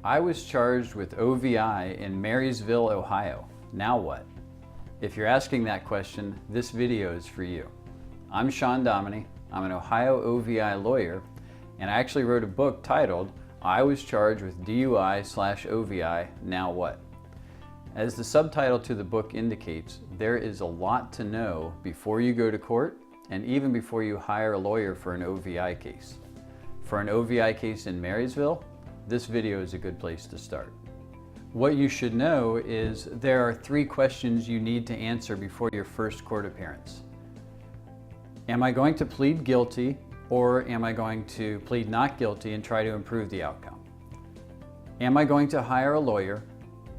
I was charged with O.V.I. in Marysville, Ohio. Now what? If you're asking that question, this video is for you. I'm Shawn Dominy. I'm an Ohio O.V.I. lawyer, and I actually wrote a book titled, I Was Charged with DUI/O.V.I. Now What? As the subtitle to the book indicates, there is a lot to know before you go to court and even before you hire a lawyer for an O.V.I. case. For an O.V.I. case in Marysville, this video is a good place to start. What you should know is there are 3 questions you need to answer before your first court appearance. Am I going to plead guilty, or am I going to plead not guilty and try to improve the outcome? Am I going to hire a lawyer?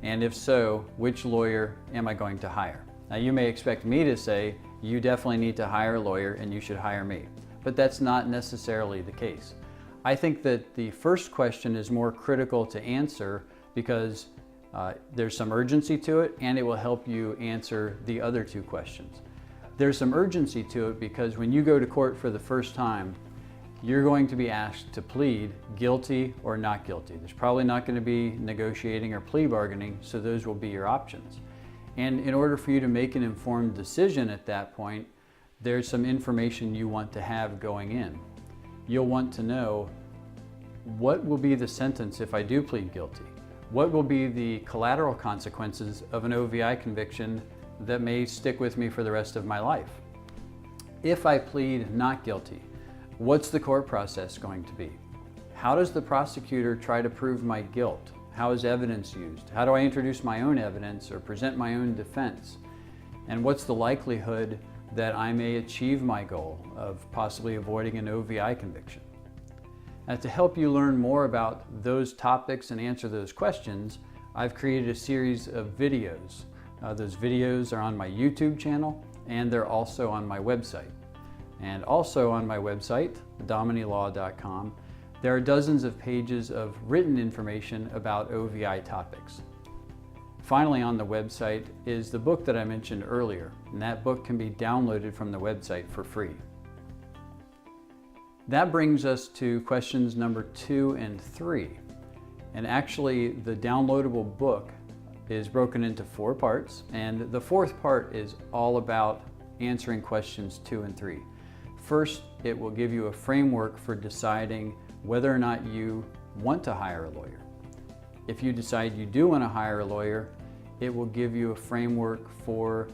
And if so, which lawyer am I going to hire? Now you may expect me to say, you definitely need to hire a lawyer and you should hire me. But that's not necessarily the case. I think that the first question is more critical to answer because there's some urgency to it and it will help you answer the other 2 questions. There's some urgency to it because when you go to court for the first time, you're going to be asked to plead guilty or not guilty. There's probably not going to be negotiating or plea bargaining, so those will be your options. And in order for you to make an informed decision at that point, there's some information you want to have going in. You'll want to know what will be the sentence if I do plead guilty? What will be the collateral consequences of an O.V.I. conviction that may stick with me for the rest of my life? If I plead not guilty, what's the court process going to be? How does the prosecutor try to prove my guilt? How is evidence used? How do I introduce my own evidence or present my own defense? And what's the likelihood that I may achieve my goal of possibly avoiding an O.V.I. conviction? And to help you learn more about those topics and answer those questions, I've created a series of videos. Those videos are on my YouTube channel and they're also on my website. And also on my website, dominylaw.com, there are dozens of pages of written information about O.V.I. topics. Finally, on the website is the book that I mentioned earlier, and that book can be downloaded from the website for free. That brings us to questions number 2 and 3. And actually, the downloadable book is broken into 4 parts, and the 4th part is all about answering questions 2 and 3. First, it will give you a framework for deciding whether or not you want to hire a lawyer. If you decide you do want to hire a lawyer, it will give you a framework for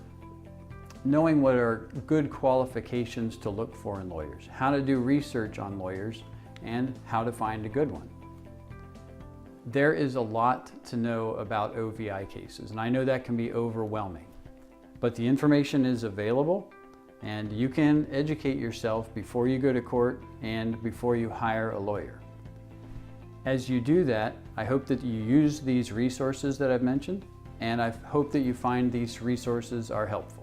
knowing what are good qualifications to look for in lawyers, how to do research on lawyers, and how to find a good one. There is a lot to know about O.V.I. cases, and I know that can be overwhelming, but the information is available and you can educate yourself before you go to court and before you hire a lawyer. As you do that, I hope that you use these resources that I've mentioned, and I hope that you find these resources are helpful.